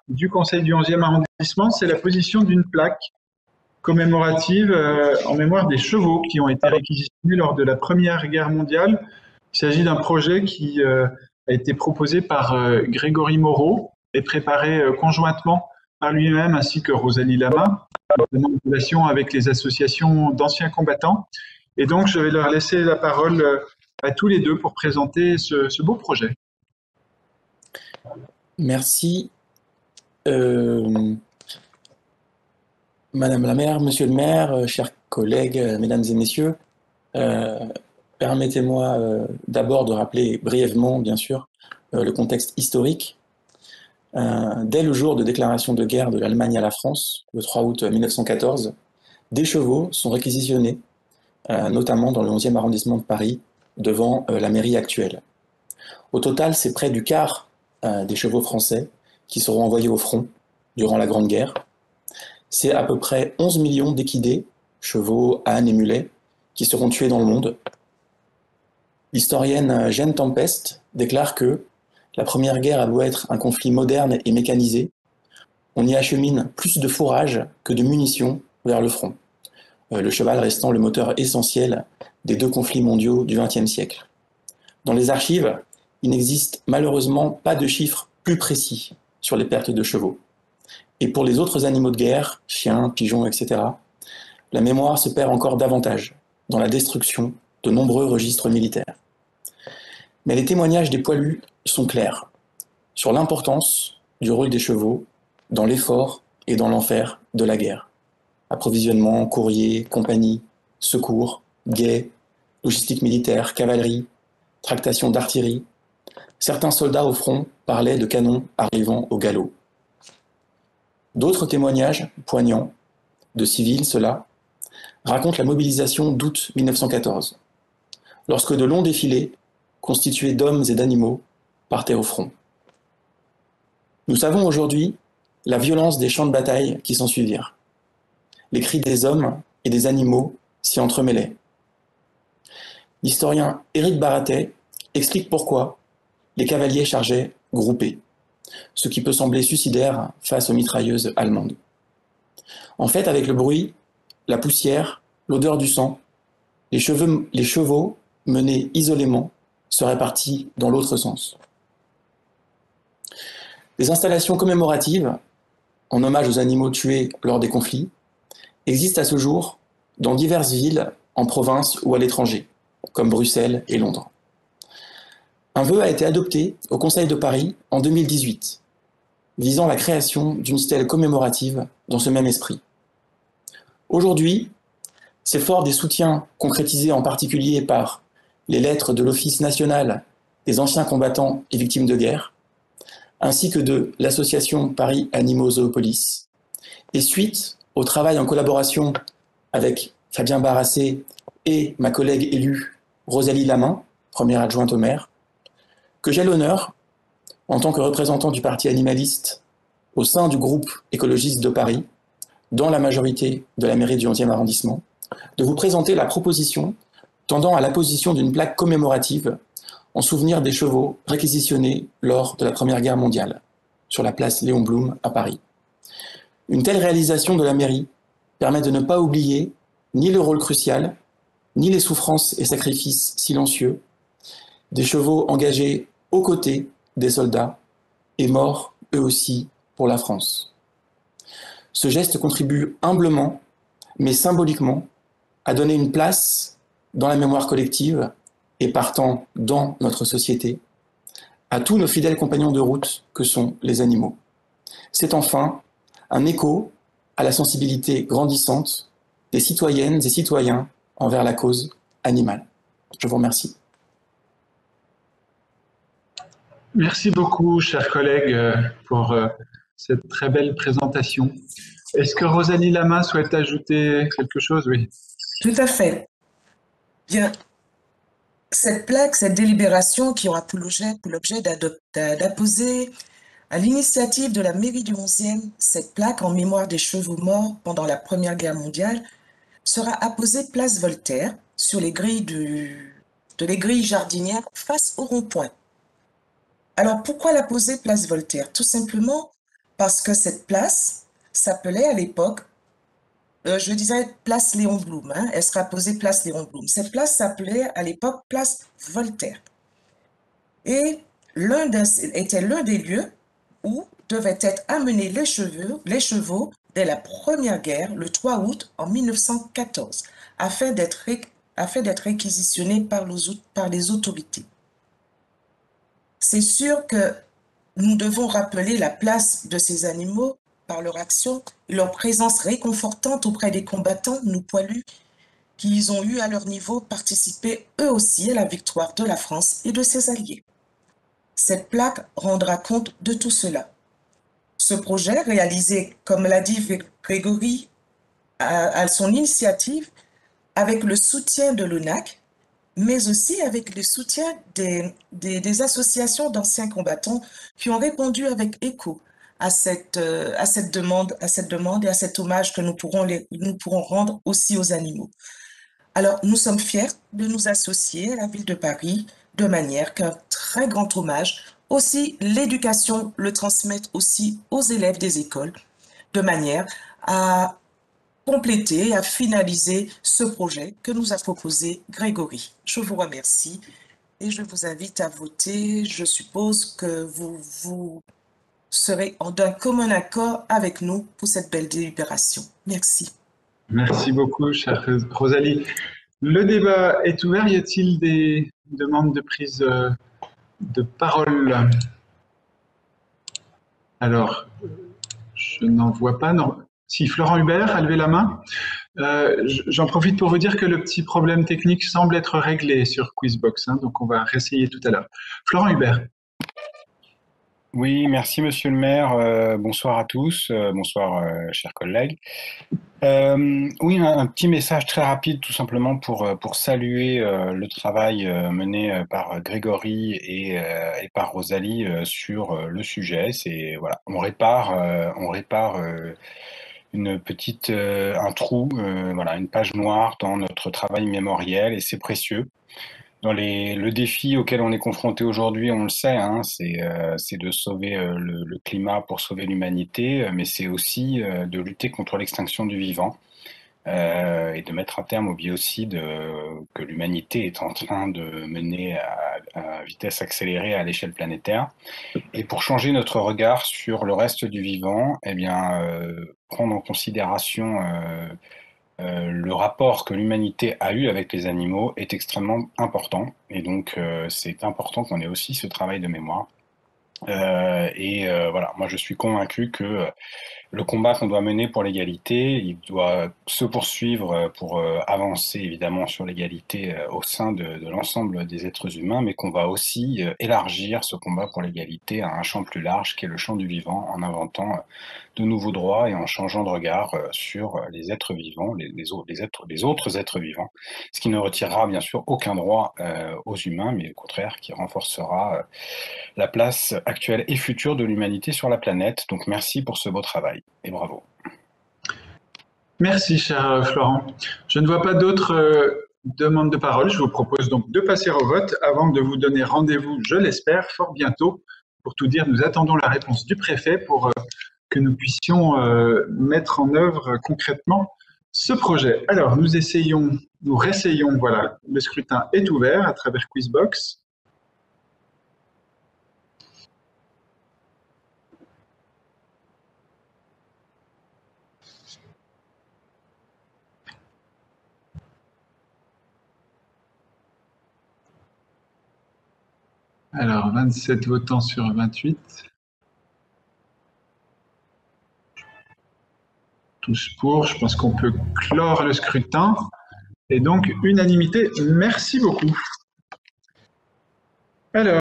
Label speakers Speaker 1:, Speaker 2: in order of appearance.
Speaker 1: du Conseil du 11e arrondissement, c'est la position d'une plaque commémorative en mémoire des chevaux qui ont été réquisitionnés lors de la Première Guerre mondiale. Il s'agit d'un projet qui a été proposé par Grégory Moreau et préparé conjointement par lui-même ainsi que Rosalie Lama, en relation avec les associations d'anciens combattants. Et donc, je vais leur laisser la parole à tous les deux pour présenter ce beau projet.
Speaker 2: Merci. Madame la maire, monsieur le maire, chers collègues, mesdames et messieurs, permettez-moi d'abord de rappeler brièvement, bien sûr, le contexte historique. Dès le jour de déclaration de guerre de l'Allemagne à la France, le 3 août 1914, des chevaux sont réquisitionnés, notamment dans le 11e arrondissement de Paris, devant la mairie actuelle. Au total, c'est près du quart des chevaux français qui seront envoyés au front durant la Grande Guerre. C'est à peu près 11 millions d'équidés, chevaux, ânes et mulets, qui seront tués dans le monde. L'historienne Jeanne Tempest déclare que la Première Guerre a beau être un conflit moderne et mécanisé, on y achemine plus de fourrage que de munitions vers le front, le cheval restant le moteur essentiel des deux conflits mondiaux du XXe siècle. Dans les archives, il n'existe malheureusement pas de chiffres plus précis sur les pertes de chevaux. Et pour les autres animaux de guerre, chiens, pigeons, etc., la mémoire se perd encore davantage dans la destruction de nombreux registres militaires. Mais les témoignages des poilus sont clairs sur l'importance du rôle des chevaux dans l'effort et dans l'enfer de la guerre. Approvisionnement, courrier, compagnie, secours, guet, logistique militaire, cavalerie, tractation d'artillerie. Certains soldats au front parlaient de canons arrivant au galop. D'autres témoignages poignants, de civils, ceux-là, racontent la mobilisation d'août 1914, lorsque de longs défilés, constitués d'hommes et d'animaux, partaient au front. Nous savons aujourd'hui la violence des champs de bataille qui s'ensuivirent. Les cris des hommes et des animaux s'y entremêlaient. L'historien Éric Baratet explique pourquoi les cavaliers chargeaient groupés, ce qui peut sembler suicidaire face aux mitrailleuses allemandes. En fait, avec le bruit, la poussière, l'odeur du sang, les chevaux menés isolément seraient partis dans l'autre sens. Les installations commémoratives, en hommage aux animaux tués lors des conflits, existent à ce jour dans diverses villes en province ou à l'étranger, comme Bruxelles et Londres. Un vœu a été adopté au Conseil de Paris en 2018, visant la création d'une stèle commémorative dans ce même esprit. Aujourd'hui, c'est fort des soutiens concrétisés en particulier par les lettres de l'Office national des anciens combattants et victimes de guerre, ainsi que de l'association Paris Animaux Zoopolis, et suite au travail en collaboration avec Fabien Barrassé et ma collègue élue Rosalie Lama, première adjointe au maire, que j'ai l'honneur, en tant que représentant du parti animaliste au sein du groupe écologiste de Paris, dans la majorité de la mairie du 11e arrondissement, de vous présenter la proposition tendant à l'apposition d'une plaque commémorative en souvenir des chevaux réquisitionnés lors de la Première Guerre mondiale, sur la place Léon Blum à Paris. Une telle réalisation de la mairie permet de ne pas oublier ni le rôle crucial, ni les souffrances et sacrifices silencieux des chevaux engagés aux côtés des soldats et morts eux aussi pour la France. Ce geste contribue humblement, mais symboliquement, à donner une place dans la mémoire collective et partant dans notre société à tous nos fidèles compagnons de route que sont les animaux. C'est enfin un écho à la sensibilité grandissante des citoyennes et citoyens envers la cause animale. Je vous remercie.
Speaker 1: Merci beaucoup, chers collègues, pour cette très belle présentation. Est-ce que Rosalie Lama souhaite ajouter quelque chose? Oui.
Speaker 3: Tout à fait. Bien, cette plaque, cette délibération qui aura pour l'objet d'apposer à l'initiative de la mairie du 11e, cette plaque en mémoire des chevaux morts pendant la Première Guerre mondiale sera apposée place Voltaire sur les grilles de les grilles jardinières face au rond-point. Alors, pourquoi la poser place Voltaire? Tout simplement parce que cette place s'appelait à l'époque, je disais place Léon Blum, hein, elle sera posée place Léon Blum. Cette place s'appelait à l'époque place Voltaire. Et était l'un des lieux où devaient être amenés les chevaux dès la Première Guerre, le 3 août en 1914, afin d'être réquisitionnés par les autorités. C'est sûr que nous devons rappeler la place de ces animaux par leur action et leur présence réconfortante auprès des combattants, nous poilus, qui ont eu à leur niveau participé eux aussi à la victoire de la France et de ses alliés. Cette plaque rendra compte de tout cela. Ce projet, réalisé, comme l'a dit Grégory, à son initiative, avec le soutien de l'ONAC, mais aussi avec le soutien des associations d'anciens combattants qui ont répondu avec écho à cette demande et à cet hommage que nous pourrons rendre aussi aux animaux. Alors, nous sommes fiers de nous associer à la ville de Paris de manière qu'un très grand hommage, aussi l'éducation, le transmettre aussi aux élèves des écoles, de manière à compléter, à finaliser ce projet que nous a proposé Grégory. Je vous remercie et je vous invite à voter. Je suppose que vous serez d'un commun accord avec nous pour cette belle délibération. Merci.
Speaker 1: Merci beaucoup, chère Rosalie. Le débat est ouvert. Y a-t-il des demandes de prise de parole? Alors, je n'en vois pas. Non. Si Florent Hubert a levé la main. J'en profite pour vous dire que le petit problème technique semble être réglé sur Quizbox, hein, donc on va réessayer tout à l'heure. Florent Hubert.
Speaker 4: Oui, merci Monsieur le maire. Bonsoir à tous. Bonsoir, chers collègues. Oui, un petit message très rapide, tout simplement pour saluer le travail mené par Grégory et par Rosalie sur le sujet. C'est voilà, on répare un trou, voilà, une page noire dans notre travail mémoriel et c'est précieux. Le défi auquel on est confronté aujourd'hui, on le sait, hein, c'est de sauver le climat pour sauver l'humanité, mais c'est aussi de lutter contre l'extinction du vivant et de mettre un terme au biocide que l'humanité est en train de mener à vitesse accélérée à l'échelle planétaire. Et pour changer notre regard sur le reste du vivant, eh bien, prendre en considération le rapport que l'humanité a eu avec les animaux est extrêmement important. Et donc, c'est important qu'on ait aussi ce travail de mémoire. Voilà, moi je suis convaincu que le combat qu'on doit mener pour l'égalité, il doit se poursuivre pour avancer évidemment sur l'égalité au sein de l'ensemble des êtres humains, mais qu'on va aussi élargir ce combat pour l'égalité à un champ plus large qui est le champ du vivant, en inventant de nouveaux droits et en changeant de regard sur les êtres vivants, les autres êtres vivants, ce qui ne retirera bien sûr aucun droit aux humains, mais au contraire qui renforcera la place actuelle et future de l'humanité sur la planète. Donc merci pour ce beau travail et bravo.
Speaker 1: Merci, cher Florent. Je ne vois pas d'autres demandes de parole. Je vous propose donc de passer au vote avant de vous donner rendez-vous, je l'espère, fort bientôt. Pour tout dire, nous attendons la réponse du préfet pour que nous puissions mettre en œuvre concrètement ce projet. Alors, nous réessayons, voilà, le scrutin est ouvert à travers Quizbox. Alors, 27 votants sur 28. Tous pour, je pense qu'on peut clore le scrutin. Et donc, unanimité, merci beaucoup. Alors,